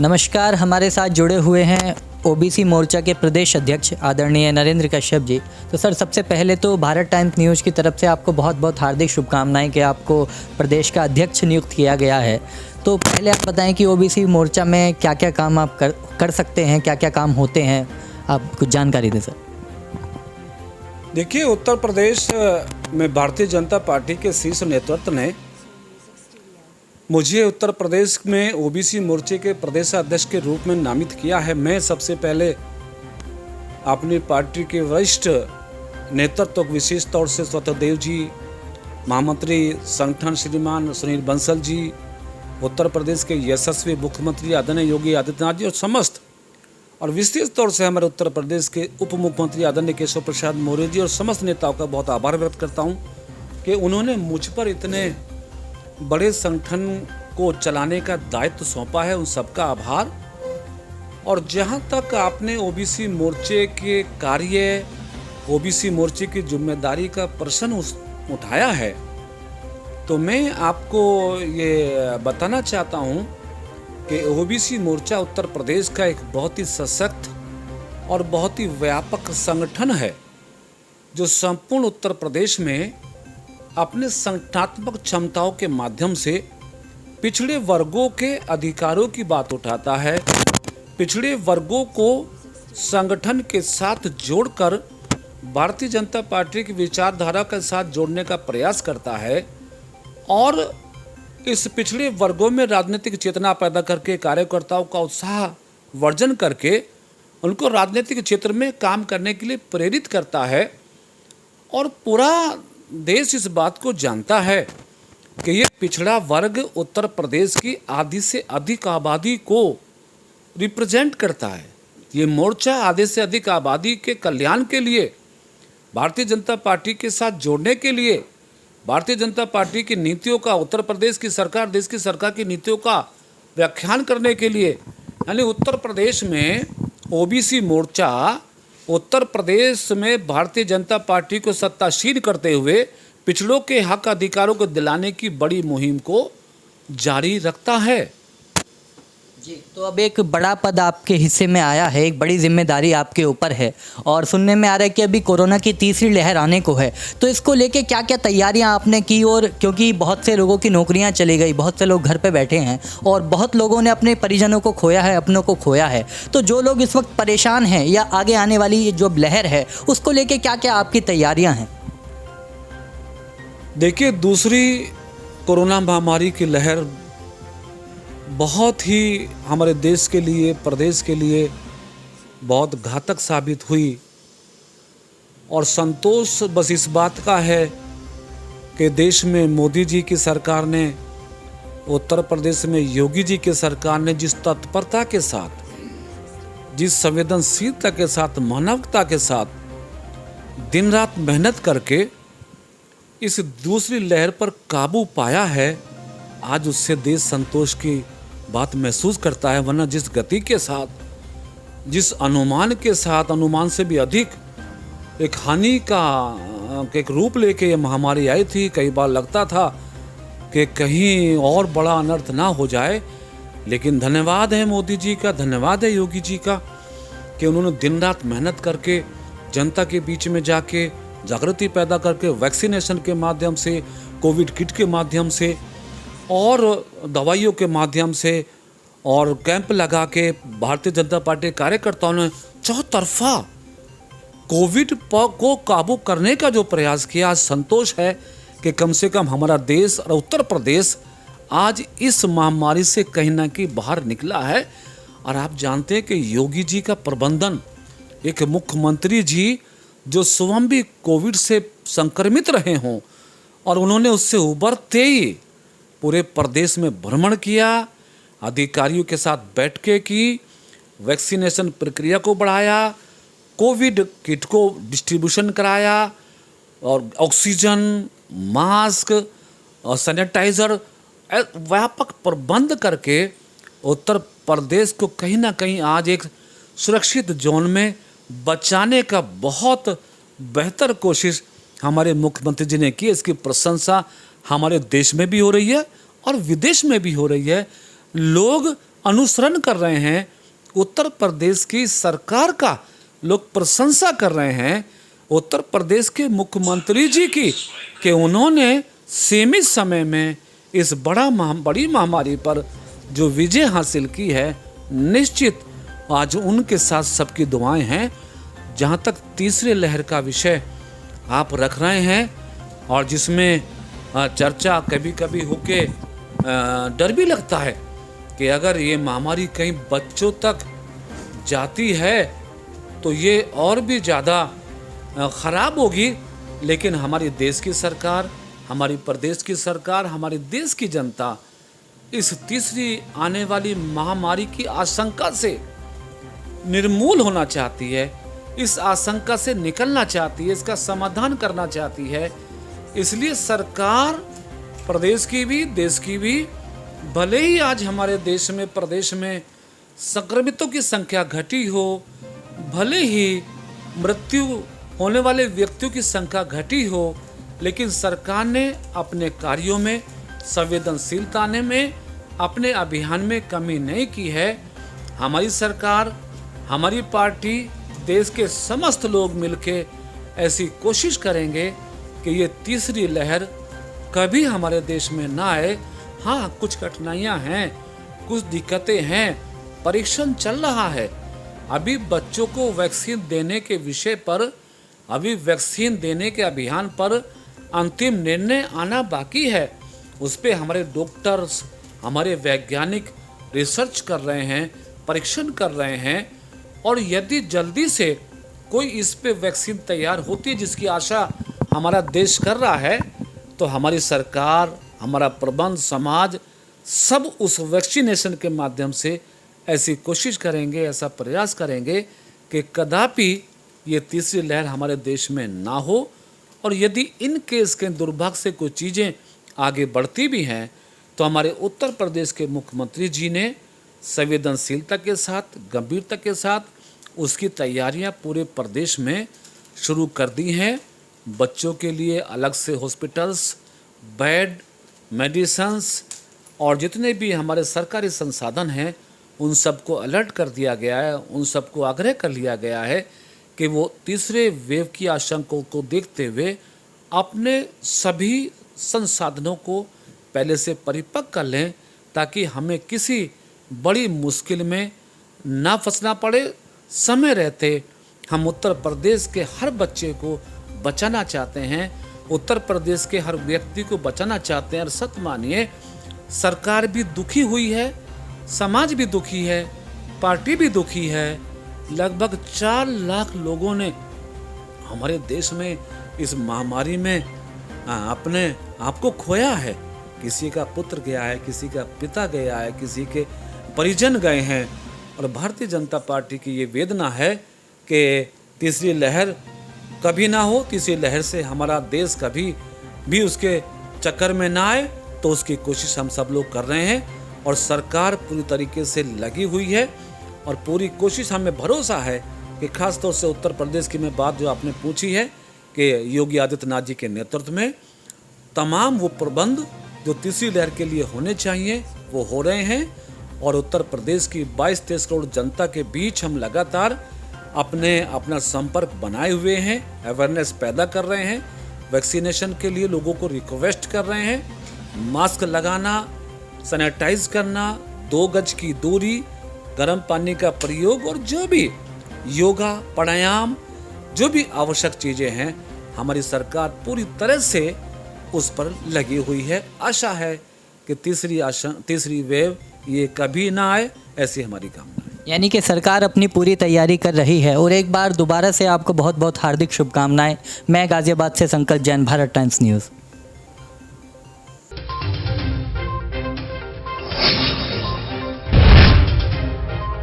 नमस्कार, हमारे साथ जुड़े हुए हैं ओबीसी मोर्चा के प्रदेश अध्यक्ष आदरणीय नरेंद्र कश्यप जी। तो सर, सबसे पहले तो भारत टाइम्स न्यूज़ की तरफ से आपको बहुत बहुत हार्दिक शुभकामनाएं कि आपको प्रदेश का अध्यक्ष नियुक्त किया गया है। तो पहले आप बताएं कि ओबीसी मोर्चा में क्या क्या काम आप कर सकते हैं, क्या क्या काम होते हैं, आप कुछ जानकारी दें सर। देखिए, उत्तर प्रदेश में भारतीय जनता पार्टी के शीर्ष नेतृत्व ने मुझे उत्तर प्रदेश में ओबीसी मोर्चे के प्रदेश अध्यक्ष के रूप में नामित किया है। मैं सबसे पहले अपनी पार्टी के वरिष्ठ नेतृत्व, विशेष तौर से स्वतंत्रदेव जी, महामंत्री संगठन श्रीमान सुनील बंसल जी, उत्तर प्रदेश के यशस्वी मुख्यमंत्री आदरणीय योगी आदित्यनाथ जी और विशेष तौर से हमारे उत्तर प्रदेश के उप मुख्यमंत्री आदरणीय केशव प्रसाद मौर्य जी और समस्त नेताओं का बहुत आभार व्यक्त करता हूं कि उन्होंने मुझ पर इतने बड़े संगठन को चलाने का दायित्व सौंपा है। उन सबका आभार। और जहां तक आपने ओबीसी मोर्चे के कार्य, ओबीसी मोर्चे की जिम्मेदारी का प्रश्न उठाया है, तो मैं आपको ये बताना चाहता हूं कि ओबीसी मोर्चा उत्तर प्रदेश का एक बहुत ही सशक्त और बहुत ही व्यापक संगठन है, जो संपूर्ण उत्तर प्रदेश में अपने संगठनात्मक क्षमताओं के माध्यम से पिछड़े वर्गों के अधिकारों की बात उठाता है, पिछड़े वर्गों को संगठन के साथ जोड़कर भारतीय जनता पार्टी की विचारधारा के साथ जोड़ने का प्रयास करता है और इस पिछड़े वर्गों में राजनीतिक चेतना पैदा करके कार्यकर्ताओं का उत्साह वर्जन करके उनको राजनीतिक क्षेत्र में काम करने के लिए प्रेरित करता है। और पूरा देश इस बात को जानता है कि ये पिछड़ा वर्ग उत्तर प्रदेश की आधी से अधिक आबादी को रिप्रेजेंट करता है। ये मोर्चा आधे से अधिक आबादी के कल्याण के लिए, भारतीय जनता पार्टी के साथ जोड़ने के लिए, भारतीय जनता पार्टी की नीतियों का, उत्तर प्रदेश की सरकार, देश की सरकार की नीतियों का व्याख्यान करने के लिए, यानी उत्तर प्रदेश में ओबीसी मोर्चा उत्तर प्रदेश में भारतीय जनता पार्टी को सत्तासीन करते हुए पिछड़ों के हक अधिकारों को दिलाने की बड़ी मुहिम को जारी रखता है। जी, तो अब एक बड़ा पद आपके हिस्से में आया है, एक बड़ी जिम्मेदारी आपके ऊपर है और सुनने में आ रहा है कि अभी कोरोना की तीसरी लहर आने को है, तो इसको लेके क्या क्या तैयारियां आपने की? और क्योंकि बहुत से लोगों की नौकरियां चली गई, बहुत से लोग घर पे बैठे हैं और बहुत लोगों ने अपने परिजनों को खोया है, अपनों को खोया है, तो जो लोग इस वक्त परेशान हैं या आगे आने वाली जो लहर है उसको लेके क्या क्या आपकी तैयारियाँ हैं? देखिए, दूसरी कोरोना महामारी की लहर बहुत ही हमारे देश के लिए, प्रदेश के लिए बहुत घातक साबित हुई। और संतोष बस इस बात का है कि देश में मोदी जी की सरकार ने, उत्तर प्रदेश में योगी जी की सरकार ने जिस तत्परता के साथ, जिस संवेदनशीलता के साथ, मानवता के साथ दिन रात मेहनत करके इस दूसरी लहर पर काबू पाया है, आज उससे देश संतोष की बात महसूस करता है। वरना जिस गति के साथ, जिस अनुमान के साथ, अनुमान से भी अधिक एक हानि का एक रूप लेके ये महामारी आई थी, कई बार लगता था कि कहीं और बड़ा अनर्थ ना हो जाए। लेकिन धन्यवाद है मोदी जी का, धन्यवाद है योगी जी का कि उन्होंने दिन रात मेहनत करके जनता के बीच में जाके जागृति पैदा करके वैक्सीनेशन के माध्यम से, कोविड किट के माध्यम से और दवाइयों के माध्यम से और कैंप लगा के भारतीय जनता पार्टी कार्यकर्ताओं ने चौतरफा कोविड को काबू करने का जो प्रयास किया। आज संतोष है कि कम से कम हमारा देश और उत्तर प्रदेश आज इस महामारी से कहीं ना कहीं बाहर निकला है। और आप जानते हैं कि योगी जी का प्रबंधन, एक मुख्यमंत्री जी जो स्वयं भी कोविड से संक्रमित रहे हों और उन्होंने उससे उबरते ही पूरे प्रदेश में भ्रमण किया, अधिकारियों के साथ बैठकें की, वैक्सीनेशन प्रक्रिया को बढ़ाया, कोविड किट को डिस्ट्रीब्यूशन कराया और ऑक्सीजन, मास्क और सैनिटाइज़र व्यापक प्रबंध करके उत्तर प्रदेश को कहीं ना कहीं आज एक सुरक्षित जोन में बचाने का बहुत बेहतर कोशिश हमारे मुख्यमंत्री जी ने की। इसकी प्रशंसा हमारे देश में भी हो रही है और विदेश में भी हो रही है। लोग अनुसरण कर रहे हैं, उत्तर प्रदेश की सरकार का लोग प्रशंसा कर रहे हैं, उत्तर प्रदेश के मुख्यमंत्री जी की, कि उन्होंने सीमित समय में इस बड़ी महामारी पर जो विजय हासिल की है। निश्चित आज उनके साथ सबकी दुआएं हैं। जहाँ तक तीसरी लहर का विषय आप रख रहे हैं और जिसमें चर्चा कभी कभी होके डर भी लगता है कि अगर ये महामारी कहीं बच्चों तक जाती है तो ये और भी ज़्यादा ख़राब होगी। लेकिन हमारी देश की सरकार, हमारी प्रदेश की सरकार, हमारे देश की जनता इस तीसरी आने वाली महामारी की आशंका से निर्मूल होना चाहती है, इस आशंका से निकलना चाहती है, इसका समाधान करना चाहती है। इसलिए सरकार प्रदेश की भी, देश की भी, भले ही आज हमारे देश में, प्रदेश में संक्रमितों की संख्या घटी हो, भले ही मृत्यु होने वाले व्यक्तियों की संख्या घटी हो, लेकिन सरकार ने अपने कार्यों में, संवेदनशीलता में, अपने अभियान में कमी नहीं की है। हमारी सरकार, हमारी पार्टी, देश के समस्त लोग मिलके ऐसी कोशिश करेंगे कि ये तीसरी लहर कभी हमारे देश में ना आए। हाँ, कुछ कठिनाइयाँ हैं, कुछ दिक्कतें हैं, परीक्षण चल रहा है। अभी बच्चों को वैक्सीन देने के विषय पर, अभी वैक्सीन देने के अभियान पर अंतिम निर्णय आना बाकी है। उस पर हमारे डॉक्टर्स, हमारे वैज्ञानिक रिसर्च कर रहे हैं, परीक्षण कर रहे हैं, और यदि जल्दी से कोई इस पे वैक्सीन तैयार होती है, जिसकी आशा हमारा देश कर रहा है, तो हमारी सरकार, हमारा प्रबंध, समाज सब उस वैक्सीनेशन के माध्यम से ऐसी कोशिश करेंगे, ऐसा प्रयास करेंगे कि कदापि ये तीसरी लहर हमारे देश में ना हो। और यदि इन केस के दुर्भाग्य से कोई चीज़ें आगे बढ़ती भी हैं तो हमारे उत्तर प्रदेश के मुख्यमंत्री जी ने संवेदनशीलता के साथ, गंभीरता के साथ उसकी तैयारियां पूरे प्रदेश में शुरू कर दी हैं। बच्चों के लिए अलग से हॉस्पिटल्स, बेड, मेडिसिन्स और जितने भी हमारे सरकारी संसाधन हैं उन सबको अलर्ट कर दिया गया है। उन सबको आग्रह कर लिया गया है कि वो तीसरे वेव की आशंकाओं को देखते हुए अपने सभी संसाधनों को पहले से परिपक्व कर लें, ताकि हमें किसी बड़ी मुश्किल में ना फंसना पड़े। समय रहते हम उत्तर प्रदेश के हर बच्चे को बचाना चाहते हैं, उत्तर प्रदेश के हर व्यक्ति को बचाना चाहते हैं। और सच मानिए, सरकार भी दुखी हुई है, समाज भी दुखी है, पार्टी भी दुखी है। लगभग 4 लाख लोगों ने हमारे देश में इस महामारी में अपने आप को खोया है। किसी का पुत्र गया है, किसी का पिता गया है, किसी के परिजन गए हैं। और भारतीय जनता पार्टी की ये वेदना है कि तीसरी लहर कभी ना हो, तीसरी लहर से हमारा देश कभी भी उसके चक्कर में ना आए, तो उसकी कोशिश हम सब लोग कर रहे हैं। और सरकार पूरी तरीके से लगी हुई है और पूरी कोशिश, हमें भरोसा है कि खास तौर से उत्तर प्रदेश की मैं बात जो आपने पूछी है कि योगी आदित्यनाथ जी के नेतृत्व में तमाम वो प्रबंध जो तीसरी लहर के लिए होने चाहिए वो हो रहे हैं। और उत्तर प्रदेश की 22-23 करोड़ जनता के बीच हम लगातार अपना संपर्क बनाए हुए हैं, अवेयरनेस पैदा कर रहे हैं, वैक्सीनेशन के लिए लोगों को रिक्वेस्ट कर रहे हैं। मास्क लगाना, सैनिटाइज करना, 2 गज की दूरी, गर्म पानी का प्रयोग और जो भी योगा, प्राणायाम, जो भी आवश्यक चीज़ें हैं, हमारी सरकार पूरी तरह से उस पर लगी हुई है। आशा है कि तीसरी वेव ये कभी ना आए, ऐसी हमारी कामना है। यानी कि सरकार अपनी पूरी तैयारी कर रही है। और एक बार दोबारा से आपको बहुत बहुत हार्दिक शुभकामनाएं। मैं गाज़ियाबाद से संकल्प जैन, भारत टाइम्स न्यूज़।